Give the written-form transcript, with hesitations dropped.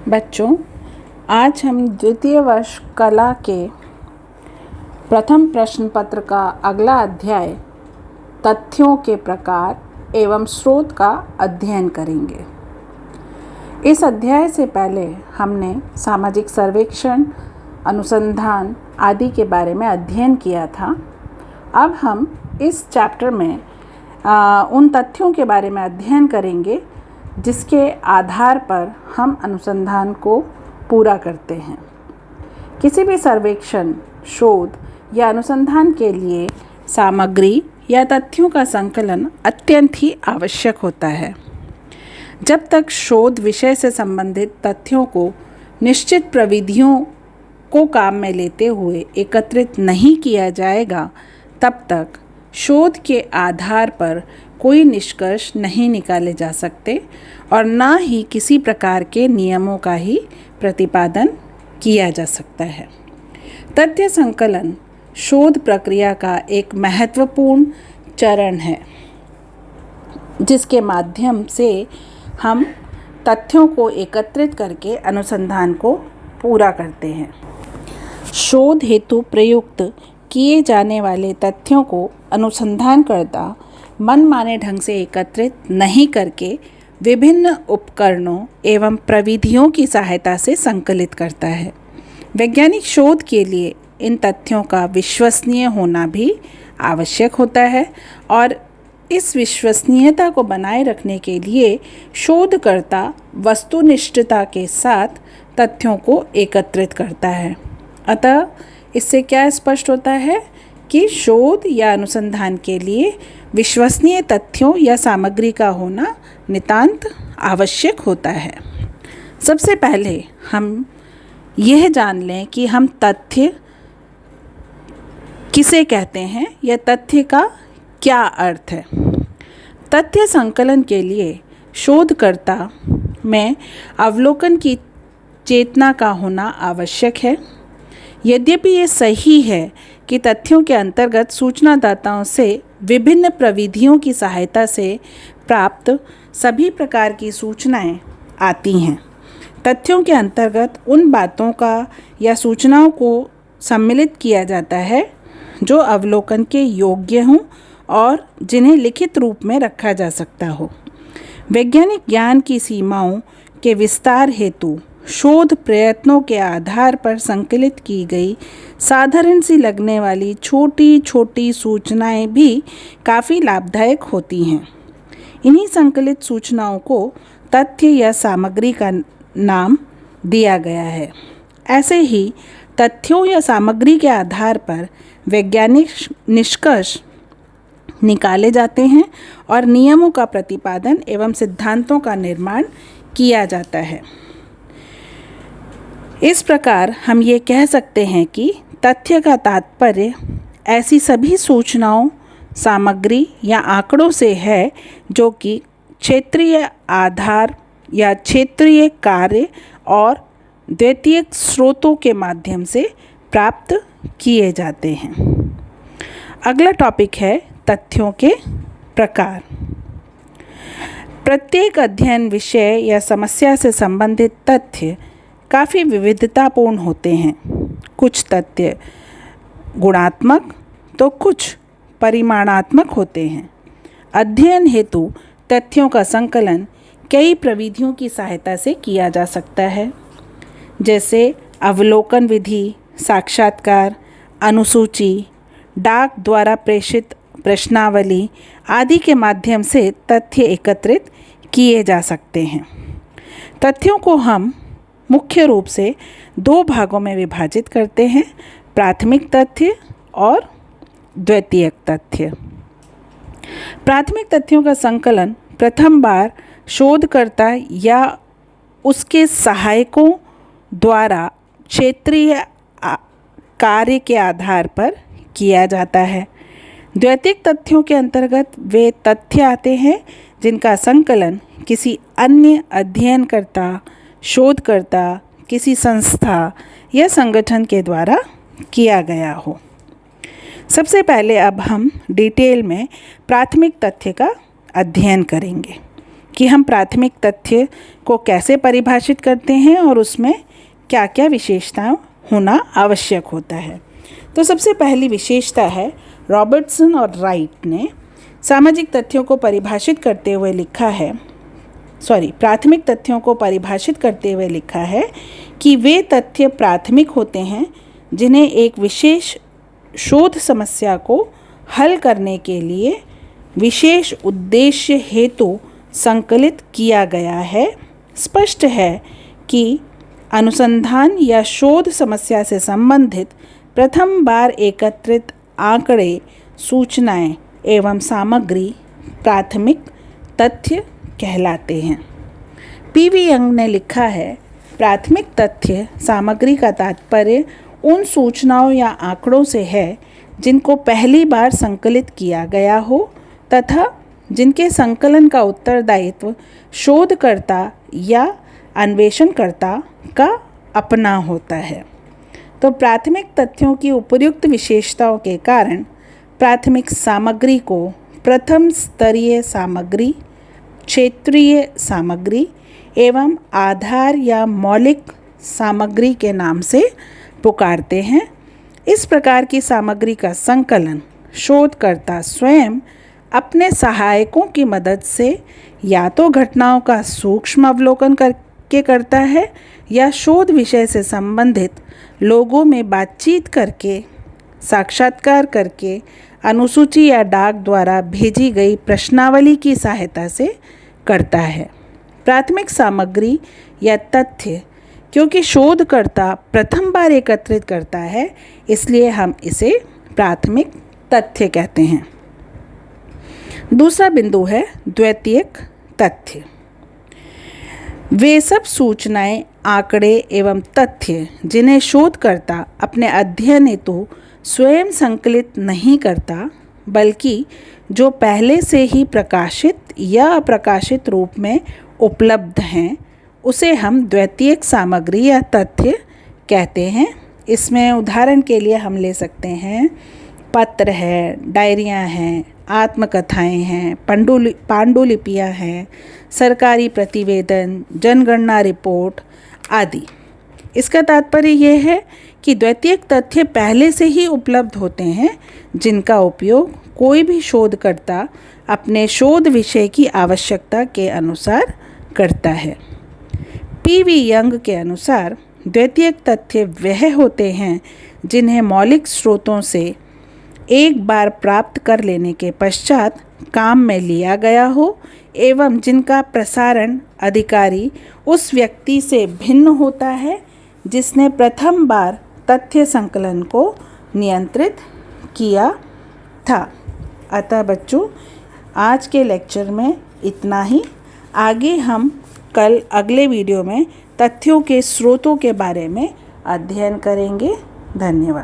बच्चों, आज हम द्वितीय वर्ष कला के प्रथम प्रश्न पत्र का अगला अध्याय तथ्यों के प्रकार एवं स्रोत का अध्ययन करेंगे। इस अध्याय से पहले हमने सामाजिक सर्वेक्षण, अनुसंधान आदि के बारे में अध्ययन किया था। अब हम इस चैप्टर में उन तथ्यों के बारे में अध्ययन करेंगे जिसके आधार पर हम अनुसंधान को पूरा करते हैं। किसी भी सर्वेक्षण, शोध या अनुसंधान के लिए सामग्री या तथ्यों का संकलन अत्यंत ही आवश्यक होता है। जब तक शोध विषय से संबंधित तथ्यों को निश्चित प्रविधियों को काम में लेते हुए एकत्रित नहीं किया जाएगा, तब तक शोध के आधार पर कोई निष्कर्ष नहीं निकाले जा सकते और ना ही किसी प्रकार के नियमों का ही प्रतिपादन किया जा सकता है। तथ्य संकलन शोध प्रक्रिया का एक महत्वपूर्ण चरण है, जिसके माध्यम से हम तथ्यों को एकत्रित करके अनुसंधान को पूरा करते हैं। शोध हेतु प्रयुक्त किए जाने वाले तथ्यों को अनुसंधानकर्ता मनमाने ढंग से एकत्रित नहीं करके विभिन्न उपकरणों एवं प्रविधियों की सहायता से संकलित करता है। वैज्ञानिक शोध के लिए इन तथ्यों का विश्वसनीय होना भी आवश्यक होता है और इस विश्वसनीयता को बनाए रखने के लिए शोधकर्ता वस्तुनिष्ठता के साथ तथ्यों को एकत्रित करता है। अतः इससे क्या स्पष्ट होता है कि शोध या अनुसंधान के लिए विश्वसनीय तथ्यों या सामग्री का होना नितांत आवश्यक होता है। सबसे पहले हम यह जान लें कि हम तथ्य किसे कहते हैं या तथ्य का क्या अर्थ है। तथ्य संकलन के लिए शोधकर्ता में अवलोकन की चेतना का होना आवश्यक है। यद्यपि ये सही है कि तथ्यों के अंतर्गत सूचनादाताओं से विभिन्न प्रविधियों की सहायता से प्राप्त सभी प्रकार की सूचनाएं आती हैं। तथ्यों के अंतर्गत उन बातों का या सूचनाओं को सम्मिलित किया जाता है जो अवलोकन के योग्य हों और जिन्हें लिखित रूप में रखा जा सकता हो। वैज्ञानिक ज्ञान की सीमाओं के विस्तार हेतु शोध प्रयत्नों के आधार पर संकलित की गई साधारण सी लगने वाली छोटी छोटी सूचनाएं भी काफ़ी लाभदायक होती हैं। इन्हीं संकलित सूचनाओं को तथ्य या सामग्री का नाम दिया गया है। ऐसे ही तथ्यों या सामग्री के आधार पर वैज्ञानिक निष्कर्ष निकाले जाते हैं और नियमों का प्रतिपादन एवं सिद्धांतों का निर्माण किया जाता है। इस प्रकार हम ये कह सकते हैं कि तथ्य का तात्पर्य ऐसी सभी सूचनाओं, सामग्री या आंकड़ों से है जो कि क्षेत्रीय आधार या क्षेत्रीय कार्य और द्वितीयक स्रोतों के माध्यम से प्राप्त किए जाते हैं। अगला टॉपिक है तथ्यों के प्रकार। प्रत्येक अध्ययन विषय या समस्या से संबंधित तथ्य काफ़ी विविधतापूर्ण होते हैं। कुछ तथ्य गुणात्मक तो कुछ परिमाणात्मक होते हैं। अध्ययन हेतु तथ्यों का संकलन कई प्रविधियों की सहायता से किया जा सकता है, जैसे अवलोकन विधि, साक्षात्कार, अनुसूची, डाक द्वारा प्रेषित प्रश्नावली आदि के माध्यम से तथ्य एकत्रित किए जा सकते हैं। तथ्यों को हम मुख्य रूप से दो भागों में विभाजित करते हैं, प्राथमिक तथ्य और द्वितीयक तथ्य। प्राथमिक तथ्यों का संकलन प्रथम बार शोधकर्ता या उसके सहायकों द्वारा क्षेत्रीय कार्य के आधार पर किया जाता है। द्वितीयक तथ्यों के अंतर्गत वे तथ्य आते हैं जिनका संकलन किसी अन्य अध्ययनकर्ता, शोधकर्ता, किसी संस्था या संगठन के द्वारा किया गया हो। सबसे पहले अब हम डिटेल में प्राथमिक तथ्य का अध्ययन करेंगे। कि हम प्राथमिक तथ्य को कैसे परिभाषित करते हैं और उसमें क्या क्या विशेषताएं होना आवश्यक होता है। तो सबसे पहली विशेषता है, रॉबर्टसन और राइट ने सामाजिक तथ्यों को परिभाषित करते हुए लिखा है, प्राथमिक तथ्यों को परिभाषित करते हुए लिखा है कि वे तथ्य प्राथमिक होते हैं जिन्हें एक विशेष शोध समस्या को हल करने के लिए विशेष उद्देश्य हेतु संकलित किया गया है। स्पष्ट है कि अनुसंधान या शोध समस्या से संबंधित प्रथम बार एकत्रित आंकड़े, सूचनाएं एवं सामग्री प्राथमिक तथ्य कहलाते हैं। पीवी यंग ने लिखा है, प्राथमिक तथ्य सामग्री का तात्पर्य उन सूचनाओं या आंकड़ों से है जिनको पहली बार संकलित किया गया हो तथा जिनके संकलन का उत्तरदायित्व शोधकर्ता या अन्वेषणकर्ता का अपना होता है। तो प्राथमिक तथ्यों की उपर्युक्त विशेषताओं के कारण प्राथमिक सामग्री को प्रथम स्तरीय सामग्री, क्षेत्रीय सामग्री एवं आधार या मौलिक सामग्री के नाम से पुकारते हैं। इस प्रकार की सामग्री का संकलन शोधकर्ता स्वयं अपने सहायकों की मदद से या तो घटनाओं का सूक्ष्म अवलोकन करके करता है या शोध विषय से संबंधित लोगों में बातचीत करके, साक्षात्कार करके, अनुसूची या डाक द्वारा भेजी गई प्रश्नावली की सहायता से करता है। प्राथमिक सामग्री या तथ्य क्योंकि शोधकर्ता प्रथम बार एकत्रित करता है, इसलिए हम इसे प्राथमिक तथ्य कहते हैं। दूसरा बिंदु है द्वितीयक तथ्य। वे सब सूचनाएं, आंकड़े एवं तथ्य जिन्हें शोधकर्ता अपने अध्ययन हेतु स्वयं संकलित नहीं करता, बल्कि जो पहले से ही प्रकाशित या अप्रकाशित रूप में उपलब्ध हैं, उसे हम द्वितीयक सामग्री या तथ्य कहते हैं। इसमें उदाहरण के लिए हम ले सकते हैं पत्र है, डायरियाँ हैं, आत्मकथाएं हैं, पांडुलिपियाँ हैं, सरकारी प्रतिवेदन, जनगणना रिपोर्ट आदि। इसका तात्पर्य यह है कि द्वितीयक तथ्य पहले से ही उपलब्ध होते हैं जिनका उपयोग कोई भी शोधकर्ता अपने शोध विषय की आवश्यकता के अनुसार करता है। पीवी यंग के अनुसार द्वितीयक तथ्य वह होते हैं जिन्हें मौलिक स्रोतों से एक बार प्राप्त कर लेने के पश्चात काम में लिया गया हो एवं जिनका प्रसारण अधिकारी उस व्यक्ति से भिन्न होता है जिसने प्रथम बार तथ्य संकलन को नियंत्रित किया था। अतः बच्चों, आज के लेक्चर में इतना ही। आगे हम कल अगले वीडियो में तथ्यों के स्रोतों के बारे में अध्ययन करेंगे। धन्यवाद।